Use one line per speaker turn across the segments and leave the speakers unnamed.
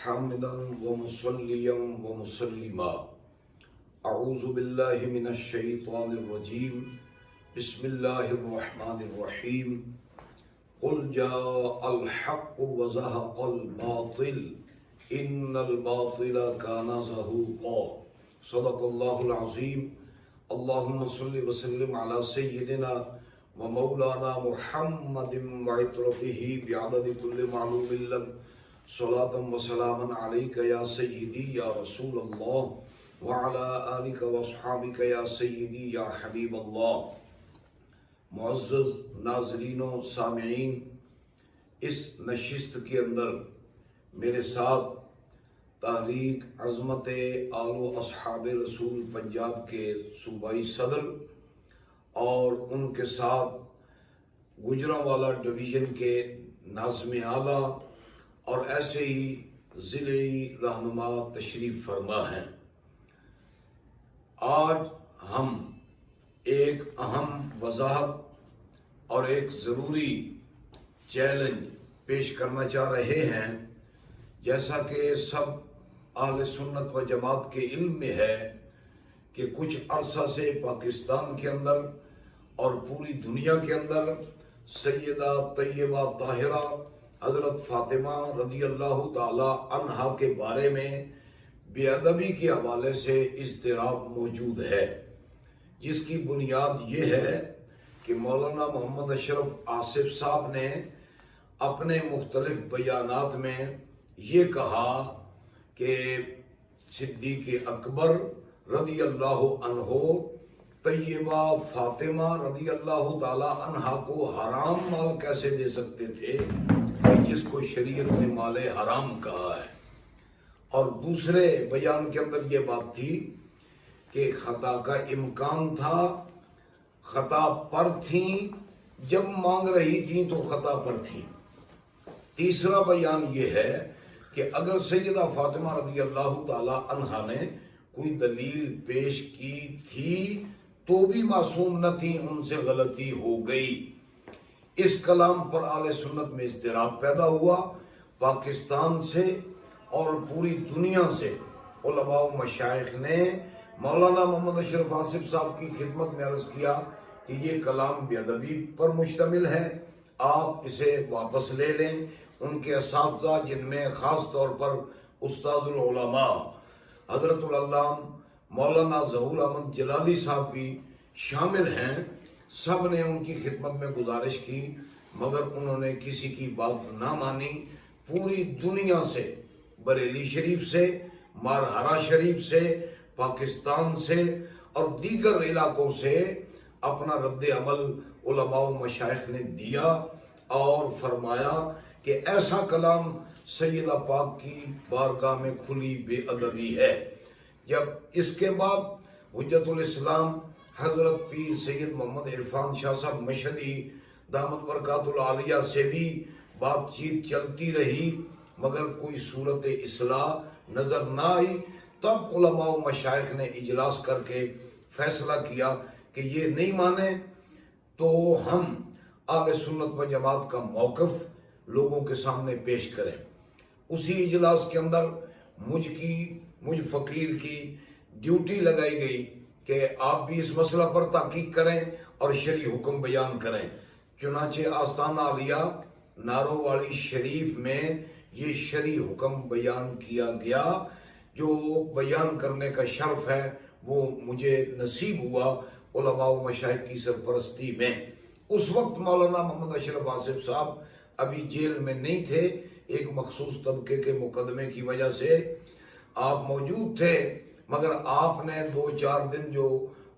حمدا ومصليا ومسلما أعوذ بالله من الشيطان الرجيم بسم الله الرحمن الرحيم قل جاء الحق وزهق الباطل إن الباطل كان زهوقا صدق الله العظيم اللهم صل وسلم على سيدنا ومولانا محمد وعطرته بعدد كل معلوم لك صلاة وسلاما عليك يا سيدي يا رسول الله وعلى آلك واصحابك يا سيدي يا حبيب الله. معزز ناظرین و سامعین، اس نشست کے اندر میرے ساتھ تحریک عظمت آل و اصحاب رسول پنجاب کے صوبائی صدر اور ان کے ساتھ گجرانوالہ ڈویژن کے ناظم اعلیٰ اور ایسے ہی ضلعی رہنما تشریف فرما ہیں. آج ہم ایک اہم وضاحت اور ایک ضروری چیلنج پیش کرنا چاہ رہے ہیں. جیسا کہ سب اہل سنت و جماعت کے علم میں ہے کہ کچھ عرصہ سے پاکستان کے اندر اور پوری دنیا کے اندر سیدہ طیبہ طاہرہ حضرت فاطمہ رضی اللہ تعالی عنہا کے بارے میں بے ادبی کے حوالے سے اضطراب موجود ہے، جس کی بنیاد یہ ہے کہ مولانا محمد اشرف آصف صاحب نے اپنے مختلف بیانات میں یہ کہا کہ صدیق اکبر رضی اللہ عنہ طیبہ فاطمہ رضی اللہ تعالی عنہا کو حرام مال کیسے دے سکتے تھے جس کو شریعت نے مال حرام کہا ہے. اور دوسرے بیان کے اندر یہ بات تھی کہ خطا کا امکان تھا، خطا پر تھیں، جب مانگ رہی تھیں تو خطا پر تھیں. تیسرا بیان یہ ہے کہ اگر سیدہ فاطمہ رضی اللہ تعالی عنہا نے کوئی دلیل پیش کی تھی تو بھی معصوم نہ تھی، ان سے غلطی ہو گئی. اس کلام پر اہل سنت میں اضطراب پیدا ہوا. پاکستان سے اور پوری دنیا سے علماء و مشائخ نے مولانا محمد اشرف آصف صاحب کی خدمت میں عرض کیا کہ یہ کلام بے ادبی پر مشتمل ہے، آپ اسے واپس لے لیں. ان کے اساتذہ جن میں خاص طور پر استاد العلماء حضرت العلامہ مولانا ظہور احمد جلالی صاحب بھی شامل ہیں، سب نے ان کی خدمت میں گزارش کی، مگر انہوں نے کسی کی بات نہ مانی. پوری دنیا سے، بریلی شریف سے، مارہرا شریف سے، پاکستان سے اور دیگر علاقوں سے اپنا رد عمل علماء و مشائخ نے دیا اور فرمایا کہ ایسا کلام سیدہ پاک کی بارگاہ میں کھلی بے ادبی ہے. جب اس کے بعد حجت الاسلام حضرت پیر سید محمد عرفان شاہ صاحب مشہدی دامت برکات العالیہ سے بھی بات چیت چلتی رہی مگر کوئی صورت اصلاح نظر نہ آئی، تب علماء و مشائخ نے اجلاس کر کے فیصلہ کیا کہ یہ نہیں مانے تو ہم اہل سنت و جماعت کا موقف لوگوں کے سامنے پیش کریں. اسی اجلاس کے اندر مجھ فقیر کی ڈیوٹی لگائی گئی کہ آپ بھی اس مسئلہ پر تحقیق کریں اور شرعی حکم بیان کریں. چنانچہ آستانہ عالیہ ناروواڑی شریف میں یہ شرعی حکم بیان کیا گیا. جو بیان کرنے کا شرف ہے وہ مجھے نصیب ہوا علماء و مشائخ کی سرپرستی میں. اس وقت مولانا محمد اشرف آصف صاحب ابھی جیل میں نہیں تھے، ایک مخصوص طبقے کے مقدمے کی وجہ سے آپ موجود تھے، مگر آپ نے 2-4 دن جو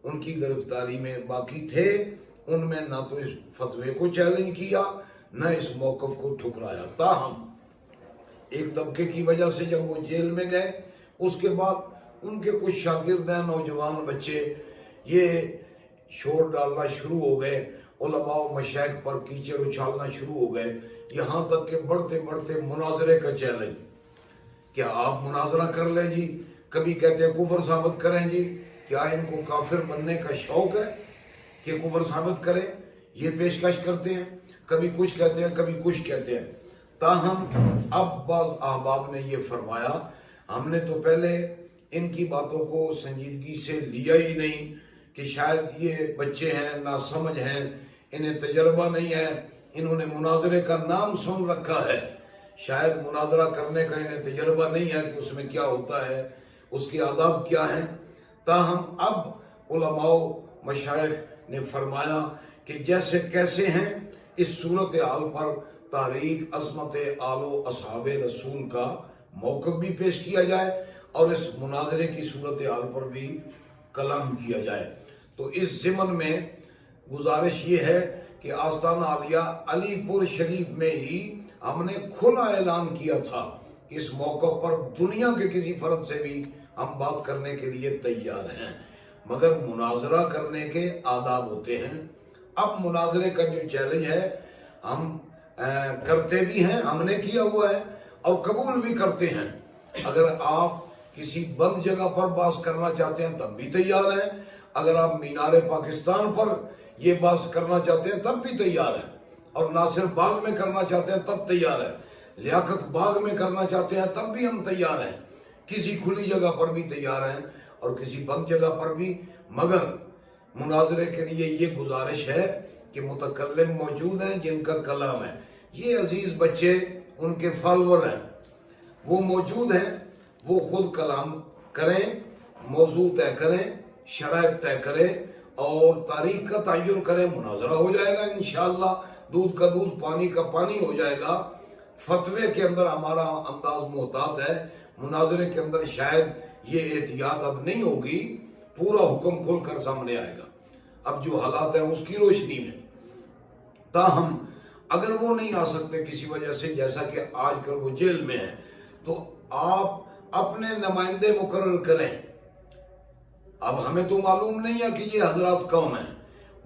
ان کی گرفتاری میں باقی تھے ان میں نہ تو اس فتوے کو چیلنج کیا نہ اس موقف کو ٹھکرایا. تاہم ایک طبقے کی وجہ سے جب وہ جیل میں گئے، اس کے بعد ان کے کچھ شاگرد ہیں، نوجوان بچے، یہ شور ڈالنا شروع ہو گئے، علماء و مشائخ پر کیچڑ اچھالنا شروع ہو گئے، یہاں تک کہ بڑھتے بڑھتے مناظرے کا چیلنج. کیا آپ مناظرہ کر لیں جی؟ کبھی کہتے ہیں کفر ثابت کریں جی. کیا ان کو کافر بننے کا شوق ہے کہ کفر ثابت کریں؟ یہ پیشکش کرتے ہیں، کبھی کچھ کہتے ہیں کبھی کچھ کہتے ہیں. تاہم اب بعض احباب نے یہ فرمایا ہم نے تو پہلے ان کی باتوں کو سنجیدگی سے لیا ہی نہیں کہ شاید یہ بچے ہیں ناسمجھ ہیں، انہیں تجربہ نہیں ہے، انہوں نے مناظرے کا نام سن رکھا ہے، شاید مناظرہ کرنے کا انہیں تجربہ نہیں ہے کہ اس میں کیا ہوتا ہے، اس کے آداب کیا ہیں۔ تاہم اب علماء مشائخ نے فرمایا کہ جیسے کیسے ہیں اس صورتحال پر تاریخ عظمت آل و اصحاب رسول کا موقف بھی پیش کیا جائے اور اس مناظرے کی صورتحال پر بھی کلام کیا جائے۔ تو اس ضمن میں گزارش یہ ہے کہ آستانہ عالیہ علی پور شریف میں ہی ہم نے کھلا اعلان کیا تھا کہ اس موقع پر دنیا کے کسی فرد سے بھی ہم بات کرنے کے لیے تیار ہیں، مگر مناظرہ کرنے کے آداب ہوتے ہیں۔ اب مناظرے کا جو چیلنج ہے ہم کرتے بھی ہیں، ہم نے کیا ہوا ہے اور قبول بھی کرتے ہیں۔ اگر آپ کسی بند جگہ پر بات کرنا چاہتے ہیں تب بھی تیار ہیں، اگر آپ مینار پاکستان پر یہ بات کرنا چاہتے ہیں تب بھی تیار ہیں، اور ناصر باغ میں کرنا چاہتے ہیں تب تیار ہیں، لیاقت باغ میں کرنا چاہتے ہیں تب بھی ہم تیار ہیں، کسی کھلی جگہ پر بھی تیار ہیں اور کسی بند جگہ پر بھی۔ مگر مناظرے کے لیے یہ گزارش ہے کہ متکلم موجود ہیں جن کا کلام ہے، یہ عزیز بچے ان کے فالور ہیں، وہ موجود ہیں، وہ خود کلام کریں، موضوع طے کریں، شرائط طے کریں اور تاریخ کا تعین کریں، مناظرہ ہو جائے گا انشاءاللہ، دودھ کا دودھ پانی کا پانی ہو جائے گا۔ فتوے کے اندر ہمارا انداز محتاط ہے، مناظرے کے اندر شاید یہ احتیاط اب نہیں ہوگی، پورا حکم کھل کر سامنے آئے گا اب جو حالات ہیں اس کی روشنی میں۔ تاہم اگر وہ نہیں آ سکتے کسی وجہ سے، جیسا کہ آج کل وہ جیل میں ہیں، تو آپ اپنے نمائندے مقرر کریں۔ اب ہمیں تو معلوم نہیں ہے کہ یہ حضرات کون ہیں،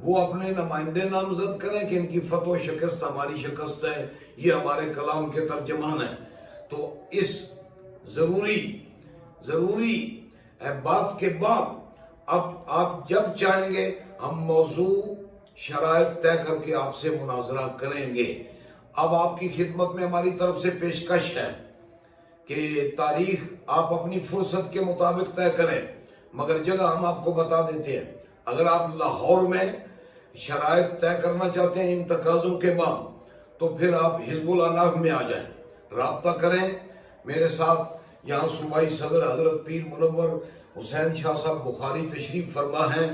وہ اپنے نمائندے نامزد کریں کہ ان کی فتح و شکست ہماری شکست ہے، یہ ہمارے کلام کے ترجمان ہیں۔ تو اس ضروری بات کے بعد اب آپ جب چاہیں گے ہم موضوع شرائط طے کر کے آپ سے مناظرہ کریں گے۔ اب آپ کی خدمت میں ہماری طرف سے پیشکش ہے کہ تاریخ آپ اپنی فرصت کے مطابق طے کریں، مگر جگہ ہم آپ کو بتا دیتے ہیں۔ اگر آپ لاہور میں شرائط طے کرنا چاہتے ہیں ان تقاضوں کے بعد، تو پھر آپ حزب الاناف میں آ جائیں، رابطہ کریں میرے ساتھ۔ یہاں صوبائی صدر حضرت پیر منور حسین شاہ صاحب بخاری تشریف فرما ہیں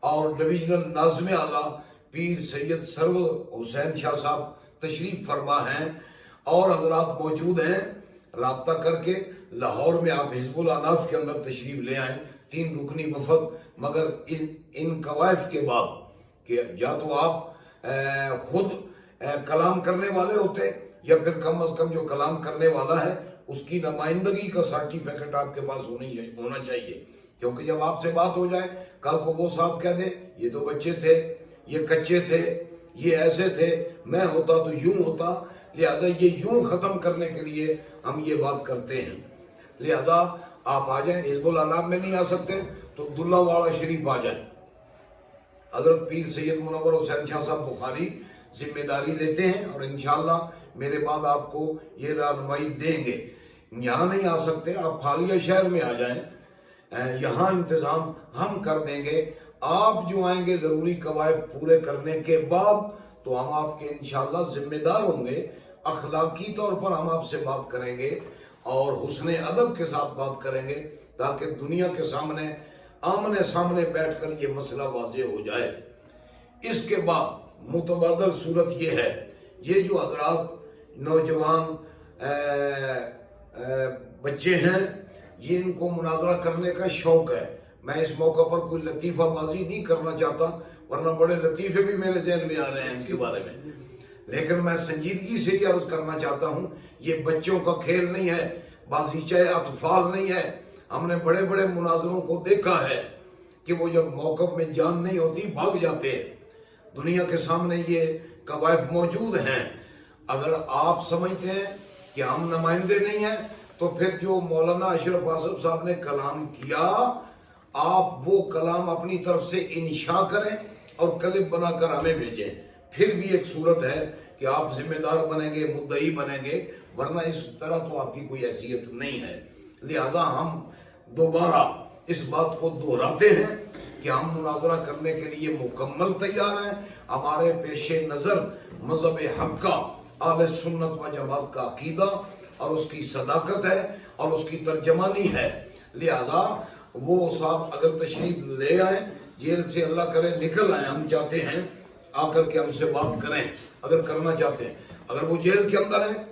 اور ڈویژنل ناظم اعلیٰ پیر سید سرور حسین شاہ صاحب تشریف فرما ہیں اور حضرات موجود ہیں۔ رابطہ کر کے لاہور میں آپ حزب الاناف کے اندر تشریف لے آئیں، 3 رکنی وفد، مگر ان قوائف کے بعد کہ یا تو آپ خود کلام کرنے والے ہوتے یا پھر کم از کم جو کلام کرنے والا ہے اس کی نمائندگی کا سرٹیفکیٹ آپ کے پاس ہونا چاہیے، کیونکہ جب آپ سے بات ہو جائے کل کو وہ صاحب کہہ دے یہ تو بچے تھے، یہ کچے تھے، یہ ایسے تھے، میں ہوتا تو یوں ہوتا، لہذا یہ یوں ختم کرنے کے لیے ہم یہ بات کرتے ہیں۔ لہذا آپ آ جائیں، حزب الاناف میں نہیں آ سکتے تو عبداللہ والا شریف آ جائیں، حضرت پیر سید منور حسین شاہ صاحب بخاری ذمہ داری لیتے ہیں اور انشاءاللہ میرے بعد آپ کو یہ رہنمائی دیں گے۔ یہاں نہیں آ سکتے آپ فالیہ شہر میں آ جائیں، یہاں انتظام ہم کر دیں گے۔ آپ جو آئیں گے ضروری قواعد پورے کرنے کے بعد تو ہم آپ کے انشاءاللہ ذمہ دار ہوں گے، اخلاقی طور پر ہم آپ سے بات کریں گے اور حسن ادب کے ساتھ بات کریں گے تاکہ دنیا کے سامنے آمنے سامنے بیٹھ کر یہ مسئلہ واضح ہو جائے۔ اس کے بعد متبادل صورت یہ ہے، یہ جو حضرات نوجوان بچے ہیں یہ ان کو مناظرہ کرنے کا شوق ہے، میں اس موقع پر کوئی لطیفہ بازی نہیں کرنا چاہتا ورنہ بڑے لطیفے بھی میرے ذہن میں آ رہے ہیں ان کے بارے میں، لیکن میں سنجیدگی سے یہ عرض کرنا چاہتا ہوں یہ بچوں کا کھیل نہیں ہے، بازیچہ اطفال نہیں ہے۔ ہم نے بڑے بڑے مناظروں کو دیکھا ہے کہ وہ جب موقف میں جان نہیں ہوتی بھاگ جاتے ہیں۔ دنیا کے سامنے یہ قوائف موجود ہیں۔ اگر آپ سمجھتے ہیں کہ ہم نمائندے نہیں ہیں تو پھر جو مولانا اشرف آصف صاحب نے کلام کیا آپ وہ کلام اپنی طرف سے انشاء کریں اور کلپ بنا کر ہمیں بھیجیں۔ پھر بھی ایک صورت ہے کہ آپ ذمہ دار بنیں گے، مدعی بنیں گے، ورنہ اس طرح تو آپ کی کوئی حیثیت نہیں ہے۔ لہذا ہم دوبارہ اس بات کو دہراتے ہیں کہ ہم مناظرہ کرنے کے لیے مکمل تیار ہیں۔ ہمارے پیش نظر مذہب حق کا، اہل سنت و جماعت کا عقیدہ اور اس کی صداقت ہے اور اس کی ترجمانی ہے۔ لہذا وہ صاحب اگر تشریف لے آئیں، جیل سے اللہ کرے نکل آئیں، ہم چاہتے ہیں آ کر کے ہم سے بات کریں اگر کرنا چاہتے ہیں۔ اگر وہ جیل کے اندر ہیں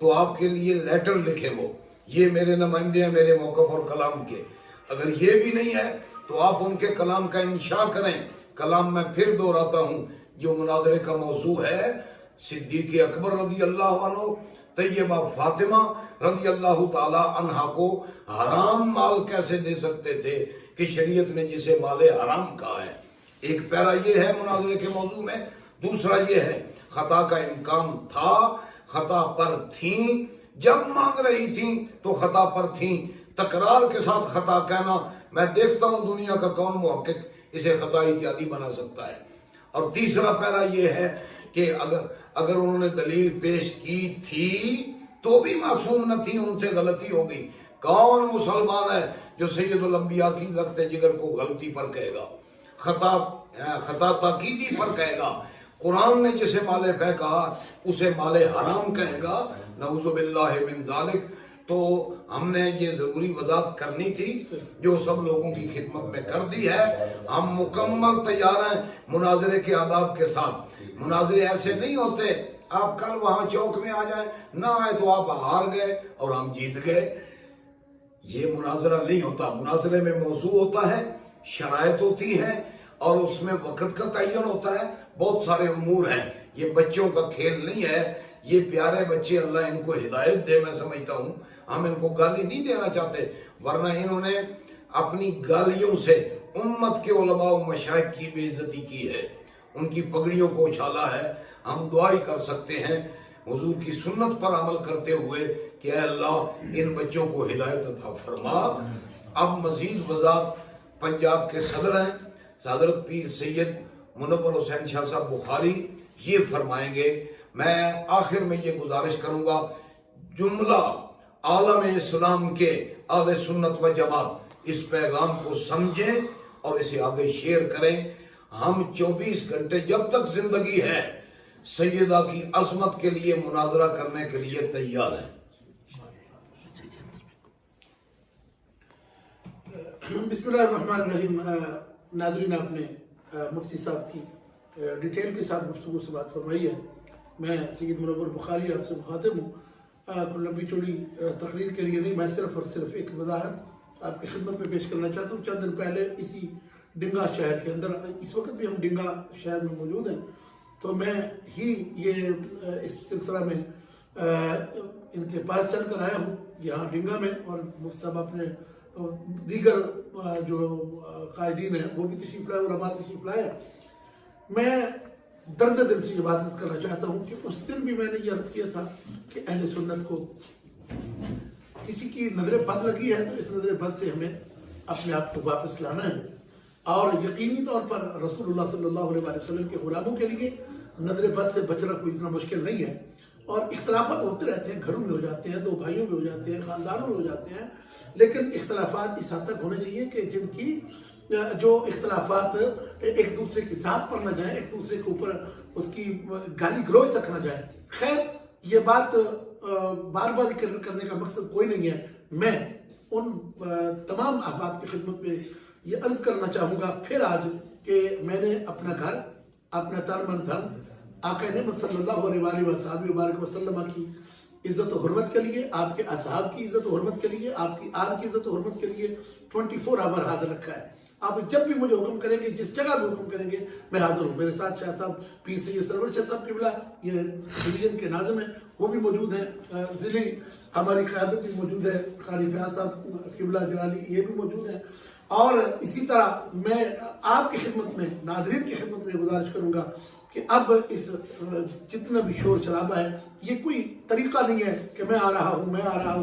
تو آپ کے لیے لیٹر لکھیں، وہ یہ میرے نمائندے ہیں میرے موقف اور کلام کے۔ اگر یہ بھی نہیں ہے تو آپ ان کے کلام کا انشاء کریں۔ کلام میں پھر دہراتا ہوں، جو مناظرے کا موضوع ہے، صدیق اکبر رضی اللہ عنہ، طیبہ فاطمہ رضی اللہ تعالی عنہ کو حرام مال کیسے دے سکتے تھے کہ شریعت نے جسے مال حرام کہا ہے۔ ایک پیرا یہ ہے مناظرے کے موضوع میں۔ دوسرا یہ ہے خطا کا امکان تھا، خطا پر تھیں، جب مانگ رہی تھیں تو خطا پر تھیں، تکرار کے ساتھ خطا کہنا، میں دیکھتا ہوں دنیا کا کون محقق اسے خطا اتیادی بنا سکتا ہے۔ اور تیسرا پیرا یہ ہے کہ اگر انہوں نے دلیل پیش کی تھی تو بھی معصوم نہ تھی، ان سے غلطی ہو گئی۔ کون مسلمان ہے جو سید الانبیاء کی لخت جگر کو غلطی پر کہے گا، خطا تاکیدی پر کہے گا؟ قرآن نے جسے مال فہ کہا اسے مال حرام کہے گا، نعوذ باللہ من ذالک۔ تو ہم نے یہ ضروری وضاحت کرنی تھی جو سب لوگوں کی خدمت میں کر دی ہے۔ ہم مکمل تیار ہیں مناظرے کے آداب کے ساتھ۔ مناظرے ایسے نہیں ہوتے آپ کل وہاں چوک میں آ جائیں، نہ آئے تو آپ ہار گئے اور ہم جیت گئے۔ یہ مناظرہ نہیں ہوتا۔ مناظرے میں موضوع ہوتا ہے، شرائط ہوتی ہیں اور اس میں وقت کا تعین ہوتا ہے، بہت سارے امور ہیں۔ یہ بچوں کا کھیل نہیں ہے، یہ پیارے بچے، اللہ ان کو ہدایت دے۔ میں سمجھتا ہوں ہم ان کو گالی نہیں دینا چاہتے، ورنہ انہوں نے اپنی گالیوں سے امت کے علماء و مشائخ کی بے عزتی کی ہے، ان کی پگڑیوں کو اچھالا ہے۔ ہم دعا ہی کر سکتے ہیں حضور کی سنت پر عمل کرتے ہوئے کہ اے اللہ ان بچوں کو ہدایت عطا فرما۔ اب مزید وضاحت پنجاب کے صدر ہیں حضرت پیر سید منور حسین شاہ صاحب بخاری، یہ فرمائیں گے۔ میں آخر میں یہ گزارش کروں گا، جملہ عالم اسلام کے اہل سنت و جماعت اس پیغام کو سمجھیں اور اسے آگے شیئر کریں۔ ہم 24 گھنٹے جب تک زندگی ہے سیدہ کی عظمت کے لیے مناظرہ کرنے کے لیے تیار ہیں۔
بسم اللہ الرحمن الرحیم۔ ناظرین، آپ نے مفتی صاحب کی ڈیٹیل کے ساتھ گفتگو سے بات فرمائی ہے۔ میں سید منور بخاری آپ سے مخاطب ہوں۔ کوئی لمبی چوڑی تقریر کے لیے نہیں، میں صرف اور صرف ایک وضاحت آپ کی خدمت میں پیش کرنا چاہتا ہوں۔ چند دن پہلے اسی ڈنگا شہر کے اندر، اس وقت بھی ہم ڈنگا شہر میں موجود ہیں، تو میں ہی یہ اس سلسلہ میں ان کے پاس چل کر آیا ہوں یہاں ڈنگا میں، اور مفتی صاحب اپنے دیگر جو قائدین ہیں وہ بھی تشریف لائے، علماء تشریف لائے۔ میں درد دل سے یہ بات عرض کرنا چاہتا ہوں کہ اس دن بھی میں نے یہ عرض کیا تھا کہ اہل سنت کو کسی کی نظر بد لگی ہے تو اس نظر بد سے ہمیں اپنے آپ کو واپس لانا ہے، اور یقینی طور پر رسول اللہ صلی اللہ علیہ وسلم کے غلاموں کے لیے نظر بد سے بچنا کوئی اتنا مشکل نہیں ہے۔ اور اختلافات ہوتے رہتے ہیں، گھروں میں ہو جاتے ہیں، دو بھائیوں میں ہو جاتے ہیں، خاندانوں میں ہو جاتے ہیں، لیکن اختلافات اس حد تک ہونے چاہیے کہ جن کی جو اختلافات ایک دوسرے کی ذات پر نہ جائیں، ایک دوسرے کے اوپر اس کی گالی گلوچ تک نہ جائیں۔ خیر، یہ بات بار بار کرنے کا مقصد کوئی نہیں ہے۔ میں ان تمام احباب کی خدمت میں یہ عرض کرنا چاہوں گا پھر آج کہ میں نے اپنا گھر، اپنا تن من دھن آقا نعمت صلی اللہ علیہ وآلہ وصحبہ وبارک وسلم کی عزت و حرمت کے لیے، آپ کے اصحاب کی عزت و حرمت کے لیے، آپ کی آل کی عزت و حرمت کے لیے 24 آور حاضر رکھا ہے۔ آپ جب بھی مجھے حکم کریں گے، جس جگہ بھی حکم کریں گے، میں حاضر ہوں۔ میرے ساتھ شاہ صاحب پیر سید سرور شاہ صاحب قبلہ، یہ ڈویژن کے ناظم ہیں، وہ بھی موجود ہیں۔ ضلعی ہماری قیادت بھی موجود ہے، قاری فیاض صاحب قبلہ جلالی، یہ بھی موجود ہیں۔ اور اسی طرح میں آپ کی خدمت میں، ناظرین کی خدمت میں گزارش کروں گا کہ اب اس جتنا بھی شور شرابہ ہے یہ کوئی طریقہ نہیں ہے کہ میں آ رہا ہوں،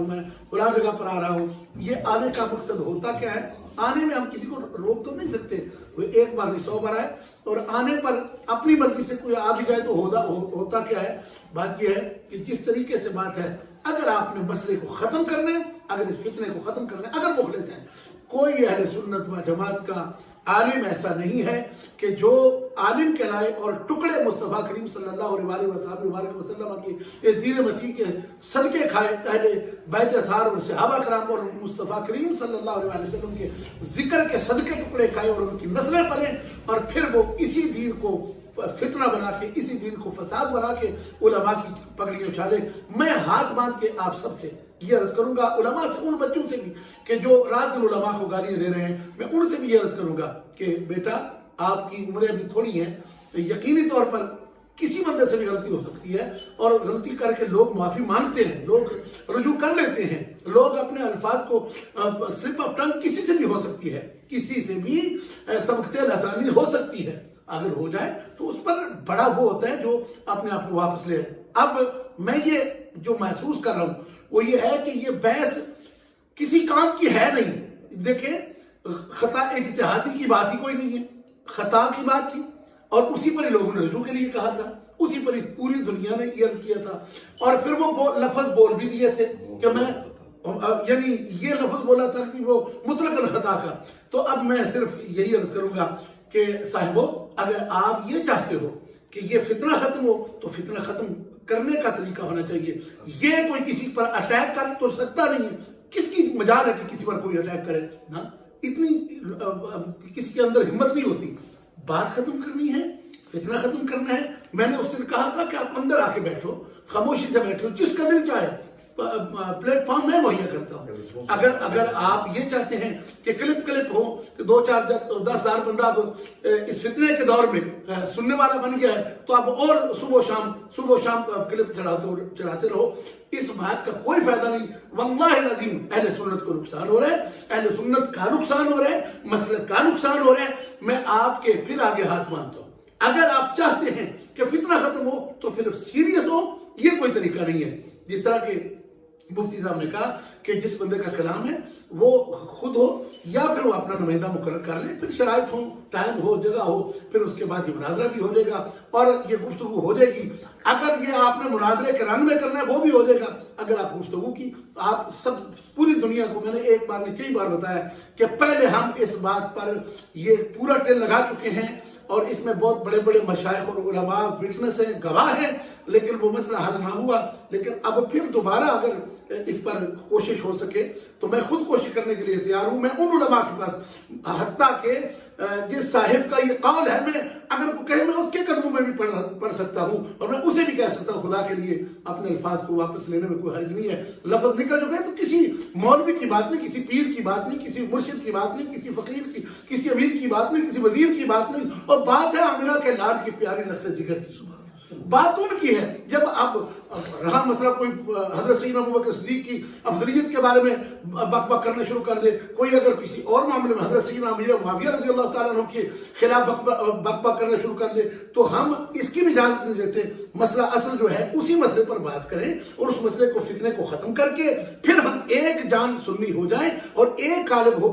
میں فلاں جگہ پر آ رہا ہوں. یہ آنے کا مقصد ہوتا کیا ہے؟ آنے میں ہم کسی کو روک تو نہیں سکتے، کوئی ایک بار نہیں 100 بار آئے، اور آنے پر اپنی مرضی سے کوئی آ بھی جائے تو ہوتا کیا ہے؟ بات یہ ہے کہ جس طریقے سے بات ہے، اگر آپ نے مسئلے کو ختم کرنا ہے، اگر اس فتنے کو ختم کرنا ہے، اگر مخلص ہیں، کوئی اہل سنت و جماعت کا عالم ایسا نہیں ہے کہ جو عالم کہلائے اور ٹکڑے مصطفیٰ کریم صلی اللہ علیہ وسلم کی اس دین متی کے صدقے کھائے، اہل بیت اطہار اور صحابہ کرام اور مصطفیٰ کریم صلی اللہ علیہ وسلم کے ذکر کے صدقے ٹکڑے کھائے اور ان کی نسلیں پلیں، اور پھر وہ اسی دین کو فتنہ بنا کے، اسی دین کو فساد بنا کے علماء کی پگڑی اچھالے. میں ہاتھ باندھ کے آپ سب سے یہ عرض کروں گا، علماء سے، ان بچوں سے بھی کہ جو رات دن علماء کو گالیاں دے رہے ہیں، میں ان سے بھی یہ عرض کروں گا کہ بیٹا آپ کی عمریں ابھی تھوڑی ہیں، یقینی طور پر کسی بندے سے بھی غلطی ہو سکتی ہے، اور غلطی کر کے لوگ معافی مانگتے ہیں، لوگ رجوع کر لیتے ہیں، لوگ اپنے الفاظ کو سلپ آف ٹنگ کسی سے بھی ہو سکتی ہے، کسی سے بھی سبقتے لسانی ہو سکتی ہے. اگر ہو جائے تو اس پر بڑا وہ ہوتا ہے جو اپنے آپ کو واپس لے. اب میں یہ جو محسوس کر رہا ہوں وہ یہ ہے کہ یہ بحث کسی کام کی ہے نہیں. دیکھیں خطا اجتہادی کی بات ہی کوئی نہیں ہے، خطا کی بات تھی اور اسی پر ہی لوگوں نے رجوع کے لیے کہا تھا، اسی پر ہی پوری دنیا نے یہ عرض کیا تھا، اور پھر وہ لفظ بول بھی دیے تھے کہ میں یعنی یہ لفظ بولا تھا کہ وہ مطلق خطا کا. تو اب میں صرف یہی عرض کروں گا کہ صاحبو، اگر آپ یہ چاہتے ہو کہ یہ فتنہ ختم ہو تو فتنہ ختم کرنے کا طریقہ ہونا چاہیے. یہ کوئی کسی پر اٹیک کر تو سکتا نہیں ہے، کس کی مجال ہے کہ کسی پر کوئی اٹیک کرے؟ نا اتنی کسی کے اندر ہمت نہیں ہوتی. بات ختم کرنی ہے، فتنہ ختم کرنا ہے. میں نے اس دن کہا تھا کہ آپ اندر آ کے بیٹھو، خاموشی سے بیٹھو، جس کا دل چاہے پلیٹ فارم میں مہیا کرتا ہوں. اگر آپ یہ چاہتے ہیں کہ کلپ ہو کہ 2-4-10 بندہ اس فتنے کے دور میں سننے والا بن گیا ہے تو آپ اور صبح و شام کلپ چڑھاتے رہو. اس بات کا کوئی فائدہ نہیں. واللہ العظیم اہل سنت کو نقصان ہو رہا ہے، اہل سنت کا نقصان ہو رہا ہے، مسلک کا نقصان ہو رہا ہے. میں آپ کے پھر آگے ہاتھ مانتا ہوں. اگر آپ چاہتے ہیں کہ فتنہ ختم ہو تو پھر سیریس ہو. یہ کوئی طریقہ نہیں ہے. جس طرح کہ مفتی صاحب نے کہا کہ جس بندے کا کلام ہے وہ خود ہو یا پھر وہ اپنا نمائندہ مقرر کر لے، پھر شرائط ہو، ٹائم ہو، جگہ ہو، پھر اس کے بعد یہ مناظرہ بھی ہو جائے گا اور یہ گفتگو ہو جائے گی. اگر یہ آپ نے مناظرے کے رنگ میں کرنا ہے وہ بھی ہو جائے گا. اگر آپ گفتگو کی، آپ سب پوری دنیا کو، میں نے ایک بار نہیں کئی بار بتایا کہ پہلے ہم اس بات پر یہ پورا ٹیل لگا چکے ہیں اور اس میں بہت بڑے بڑے مشائخ اور علماء وٹنس ہیں، گواہ ہیں، لیکن وہ مسئلہ حل نہ ہوا. لیکن اب پھر دوبارہ اگر اس پر کوشش ہو سکے تو میں خود کوشش کرنے کے لیے تیار ہوں. میں ان علماء کے پاس، حتیٰ کہ جس صاحب کا یہ قول ہے، میں اگر کو کہے میں اس کے قدموں میں بھی پڑھ سکتا ہوں اور میں اسے بھی کہہ سکتا ہوں. خدا کے لیے اپنے الفاظ کو واپس لینے میں کوئی حرج نہیں ہے. لفظ نکل چکے ہیں تو کسی مولوی کی بات نہیں، کسی پیر کی بات نہیں، کسی مرشد کی بات نہیں، کسی فقیر کی، کسی امیر کی بات نہیں، کسی وزیر کی بات نہیں. اور بات ہے عامرہ کے لال کی پیاری نقص جگر کی. بات ان کی ہے. جب اب رہا مسئلہ کوئی حضرت سیدنا ابوبکر صدیق کی افضلیت کے بارے میں بک بک کرنا شروع کر دے، کوئی اگر کسی اور معاملے میں حضرت سیدنا امیر معاویہ رضی اللہ تعالیٰ عنہ کے خلاف بک بک کرنا شروع کر دے تو ہم اس کی بھی اجازت نہیں دیتے. مسئلہ اصل جو ہے اسی مسئلے پر بات کریں اور اس مسئلے کو، فتنے کو ختم کر کے پھر ہم ایک جان سنی ہو جائیں اور ایک قالب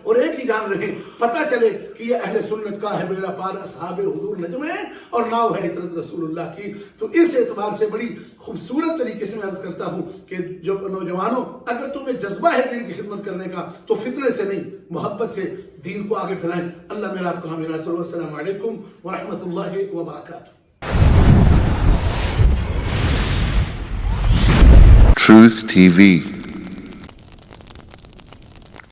اور ایک ہی جان رہیں. پتہ چلے کہ یہ اہل سنت کا ہے بیڑا پار، اصحاب حضور نجم ہے اور ناؤ ہے عطرت رسول اللہ کی. تو اس اعتبار سے بڑی خوبصورت طریقے سے میں عرض کرتا ہوں کہ جو نوجوانوں، اگر تمہیں جذبہ ہے دین کی خدمت کرنے کا تو فتنے سے نہیں، محبت سے دین کو آگے پھیلائیں. اللہ میرا آپ کو ہمیں ناصر. السلام علیکم ورحمۃ اللہ وبرکاتہ.
Truth TV.